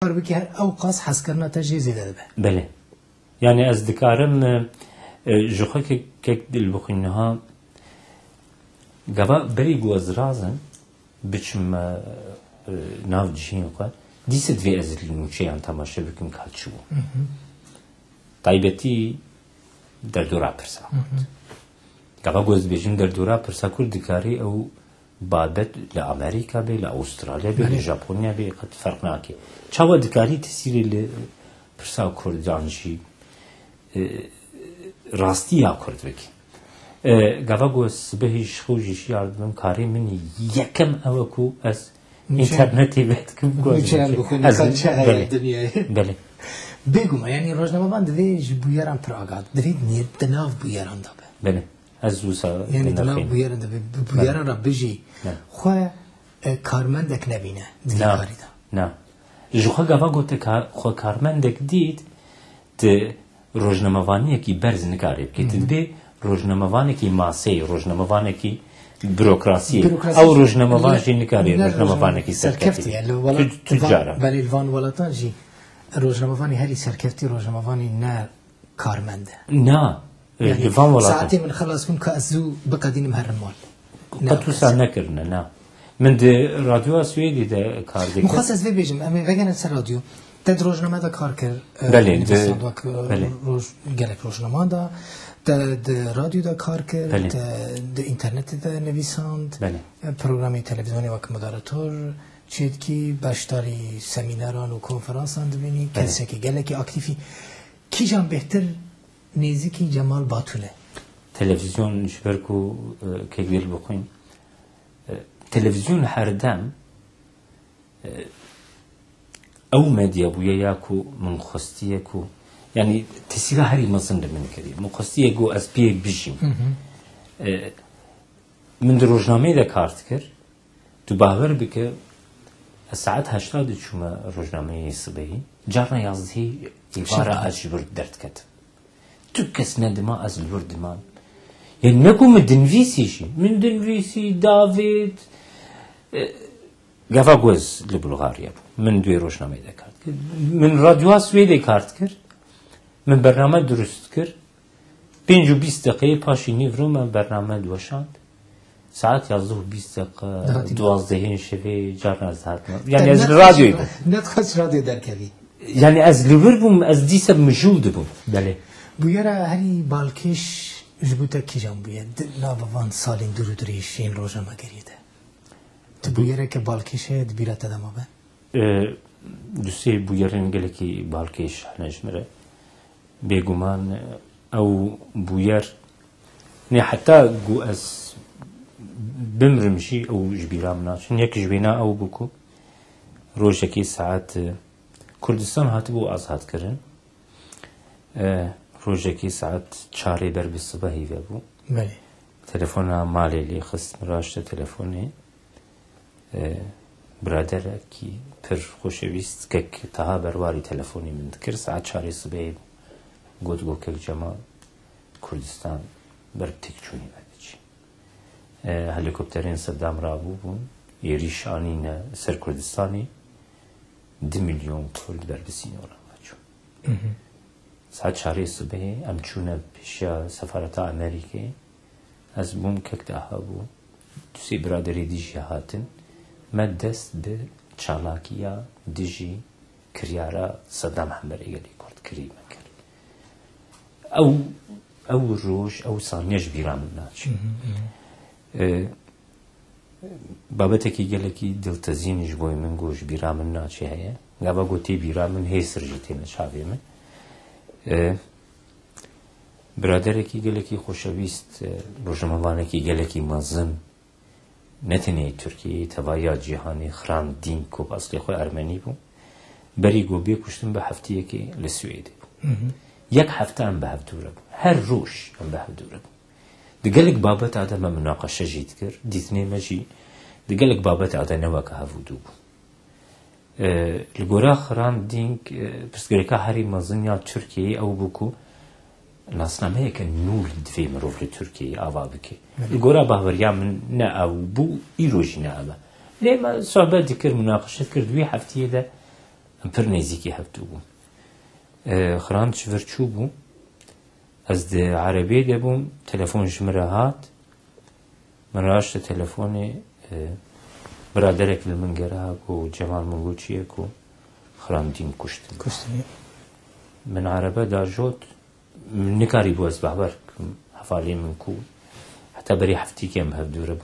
بك أو قاس حسكرنا تجهيز ذا بله يعني أذكرهم جوخك كك دل بخينها جبا بري جواز رازن بتشم ناف جين وقا ديست في أزل المشي عن تماشى بكم كاتشو طيبتي در دورا برسا جبا جواز بيجين در دورا برسا كل دكاري أو بابت لأمريكا بي لأستراليا بي لجابونيا بي قد فرق ناكي چاوا دكاري تسيري لبرسا كردانجي راستيا كرد بكي گاوا گوز بهش خوشیش یاردم کاری منی یکم اوکو از اینترنتی بهت کم گوز از بله بگم یعنی روزنامه بند دویج بیارم پراغاد دوید نیر دناف بیارم دابه بله از روزا یعنی دناف بیارم دابه بیارم را بجی خو کارمندک نبینه دیگاری دا نه جوخه گاوا گوته خو کارمندک دید ده روزنامه وانی کی برز نکاری بکیت به روزنامه‌وانی کی ماسی روزنامه‌وانی کی بروکراسی او روزنامه‌وانی نکاری روزنامه‌وانی کی سرکفتی تجارت ولی الوان ولاتان جی روزنامه‌وانی هری سرکفتی روزنامه‌وانی نه کارمنده نه الوان ولاتان ساعتی من خلاص کن که ازو بقدیم هر مال قطو سر نکرنه نه من ده رادیو سوئدی ده کار دیگه مخصص وی بیشم اما وگن سر رادیو ده روزنامه دا کار کرد بله روز گلک روزنامه دا د رادیو دا کار کرد د اینترنت دا نویساند پروگرامی تلویزیونی وک مداراتور چید کی باشداری سمیناران و کنفرانسان دبینی کسی که گلکی اکتیفی کی جان بهتر نزدیکی جمال باتوله تلویزیون شبرکو که گل بخوین تلویزیون هر دم او مدیا بویا یاکو من خستیه کو يعني تسيرها هري مصند من كريم مقصية جو از بي بيجيم من روزنامه ده كارت كر تو باور بك الساعات 80 شوما روزنامه صبحي جارنا يازدي عبارة اجبر درد كت تو كس ندما از الورد مان يعني نكو من دنفيسي شي من دنفيسي دافيد غافا جوز لبلغاريا من دوي روزنامه ده كارت من راديو سويدي كارت كر من برنامه درست کرد 5-20 دقیقه پاشی نیورو من برنامه دوشاند ساعت 11-20 دقیقه 12 شبه جار نزدهت یعنی از رادیوی بود ندخلش رادیو در کبی یعنی از لیور بوم از دیسب مجود بوم بله بویرا هری بالکش جبوتا کی جان بوید ناوان سالین درودریش این روزنامه گریده تو بویرا که بالکشه دبیرت دما به دوستی بویرن گله کی بالکش نجمره بيجومان أو بوير نه حتى جو أس بمرمشي أو جبيرامنا شن يك جبينا أو بكو روجكي ساعات كردستان هاتبو أزهات كرن روجكي ساعات چاري بر بالصباحي بابو بله تلفونا مالي لي خست مراشته تلفوني برادر كي پر خوشويست كك تها برواري تلفوني من ذكر ساعات چاري صباحي گود گو که جماع کردستان بر تکچونی بدیچ هلیکوپترین صدام رابو بون یریش آنین سر کردستانی 2 میلیون کرد بر بسینورا بچون ساعت 4 صبح ام چونه پیشیا سفارت امریکا از بوم که ده بو دوستی برادری دیجی هاتن مدست به چالاکیا دیجی کریارا صدام همبرگلی کرد کریم او روش او ثانیش بیرام ناچ بابتکی گلکی دلتزینش بوی من گوش بیرام ناچه هیا گابا گوتی بیرام من هی سرجیتی نشابی من برادرکی گلکی خوشویست روزنامه‌وانی کی گلکی مازن نتنی ترکیه توایا جهانی خران دین کو اصلی خو ارمنی بو بری گو بی کشتن به هفته کی لسوئدی یک هفته هم به هفته بود هر روش هم به هفته بود دقلق بابت آدم مناقشه جيت كر ديتني ماشي دقلق بابت آدم نواك هفودو الجورا خران دينك بسكريكا هاري مازنيا تركيا أو بوكو ناسنا ما هيك نول دفي مروف لتركيا أوابكي الجورا باوريا من نا أو بو إيروجي نابا لما صعبة ذكر مناقشة كر دوي حفتي ده پر نزیکی هفتو بوم خراند شورچو بوم از ده عربی ده بوم تلفون جمره هات من راشت تلفون برادرك من قراها و جمال منقوشيك و خراندين كشتني من عربة داجوت من نكاري بوز بحبر حفالي من كو حتى بري حفتي كم هفدورة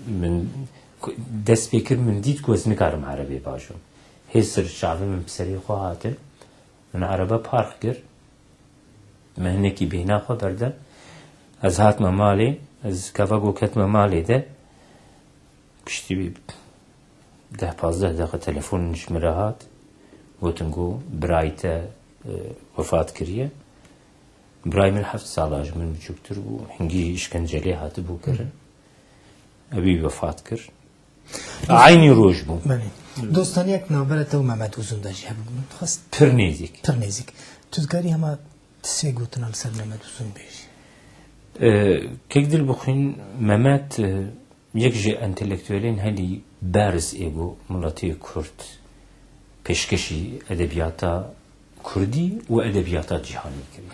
من دست بكر من ديت كوز نكارم عربي باجو هسر الشعب من بسري خواهاته من عربة بارخ كر مهنكي بينا خوا برده از هات ممالي از كفاقو كت ممالي ده كشتي بي 10-15 دقيقة تلفون جمره هات وتنقو برايته وفات كريه براي من 7 سالاج من بچوكتر بو هنگي اشكنجلي هات بو كر ابي وفات كر عيني روج بو دوستاني اك نابرته و محمد وزون داجي هب خاص پرنيزيك تذكري هما تسي گوتن على سر محمد وزون بيجي كيقدر بخين محمد يكجي انتلكتوالين هلي بارز ايبو ملاتي كرد پیشکشی ادبیاتا کردی و ادبیاتا جهانی کردی.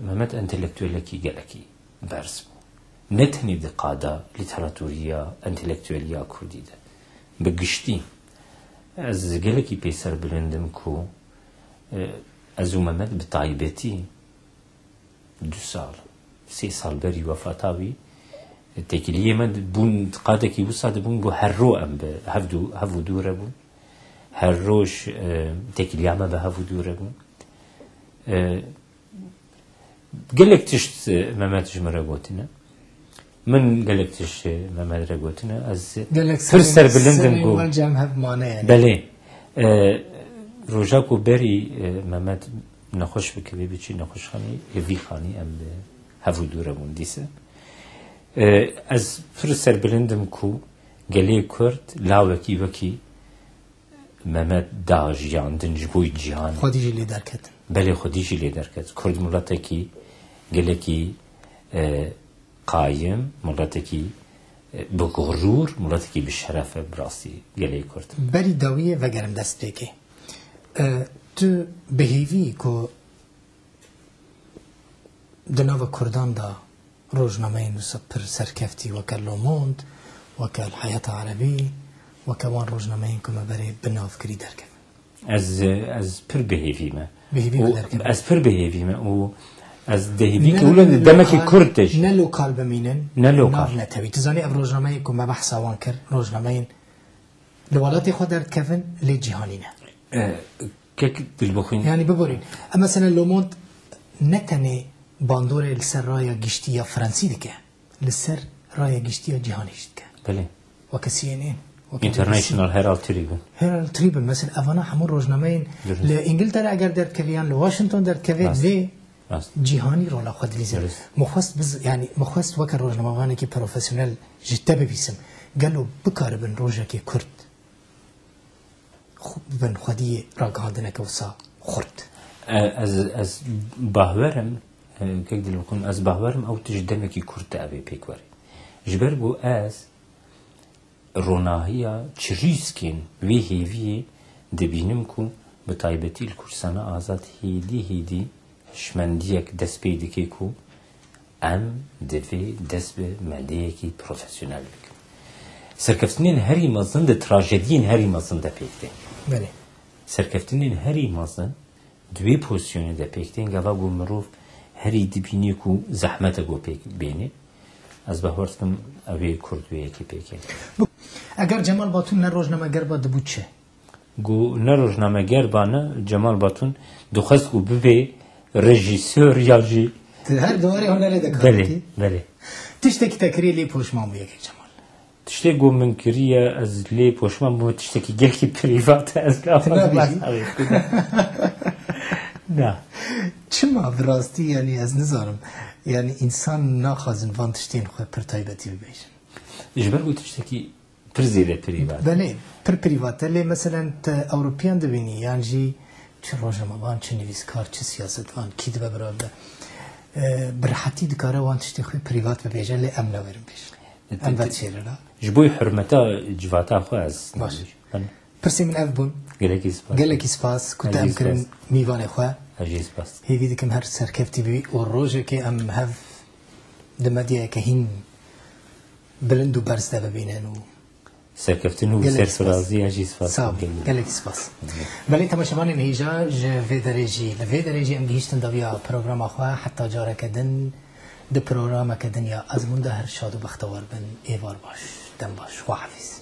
محمد انتلکتویل کی گلکی برز بود. نتنی دقیقا لیتراتوریا انتلکتویلیا کردی ده. بگشتی از گلکی پیسر بلندم کو از محمد بطایبتی 2 سال 3 سال بری وفاتاوی تکلیه من بون قاده کی وساده بون بو هر رو ام به هفو دوره بون هر روش تکلیه به هفو دوره بون گلک تشت محمد جمره گوتنه من گلک تشت محمد را گوتنه از فرسر بلندم گو بله روژا کو بری محمد نخوش بکوی بچی نخوش خانی هوی خانی ام به هفو دوره بون دیسه از فرسر بلندم کو گلی کرد لاوکی وکی محمد داجیان دنجبوی جهان خودیجی لیدر کردن بله خودیجی لیدر کرد کرد ملت کی گلی کی قایم ملت کی بغرور ملت کی بشرف براسی گلی کرد بری داویه و گرم دست بگی تو بهیوی کو دناو کردان دا روزنامه نوسا پر سرکفتی وکل لوموند وکل حیات عربی وكوان روزنامه كما بري بناف كري دركب از پر بهيفي ما دركب از پر بهيفي ما و از دهيفي كولا دمك كردج نلو قلب مينن نلو قلب نتوي تزاني اب روزنامه كما بحث وان كر روزنامه لولاتي خود كفن لجهانينا كيك بالبخين يعني ببورين اما مثلا لوموند نتني باندور السر رايا گشتيا فرنسي دكه للسر رايا گشتيا جهانيش دكه بله وكسينين International Herald Tribune. Herald Tribune مثلا أفنا حمر روزنامهين لإنجلترا أجر درت كفيان لواشنطن درت كفيان ليه جهاني رولا خد ليزر مخصص بز يعني مخصص وكر روزنامهاني كي بروفيشنال جتة بيسم قالوا بكار بن روجا كي كرد بن خديه راقادنا كوسا خرد از باورم كيقدر يكون از باورم أو تجدنا كي كرد أبي بيكوري جبر بو از روناهیا چریسکین وی هیوی دبینم کو به تایبتی الکرسانه آزاد هیدی شمندیک دست پیدا کی کو ام دوی دست به مدیه کی پروفسیونال بک سرکفتنین هری مازن ده تراژدین هری مازن ده پیکته بله سرکفتنین هری مازن دوی پوزیشن ده پیکته گاوا گو مروف هری دبینی کو زحمت گو پیک بینه از بهورتم اوی کردویه کی پیکه اگر جمال باتون نه روزنامه گر با دبود چه؟ گو نه روزنامه گر با نه جمال باتون دخست گو ببه رژیسور یا جی هر دواره هنه لیده کارتی؟ بله تشته که تکریه لی پوشمان بو یکی جمال تشته گو من کریه از لی پوشمان بو تشته که گل کی پریوات از نه چما براستی یعنی از نظرم یعنی انسان ناخوازن وان تشتین خواه پر تایبتی ببیشن اجبر گو تشته که پر زیده پریوات بله پر پریوات لی مثلا اوروپیان دبینی یعنی جی چه روزنامه وان چه نویسکار چه سیاست وان کی دبه براده برحتی دکاره وان تشتی خوی پریوات ببیشن لی امنا ورم بیشن ام بد شیره لا جبوی حرمتا جواتا خواه از باش برسي من أفبون قالك سباس كنت أمكرن ميوان إخوة هي ديكم هر سركفتي بي والروجة كي أم هف دمادية كهين بلندو برس دا ببينن سركفتن وسر فرازي أجي سباس قالك سباس بلين تماشمان هيجا في درجي أم جيشتن دبيا برنامج أخوة حتى جارة كدن ده برنامج كدنيا أزمون ده هر شادو بختوار بن إيوار باش دم باش وحفيز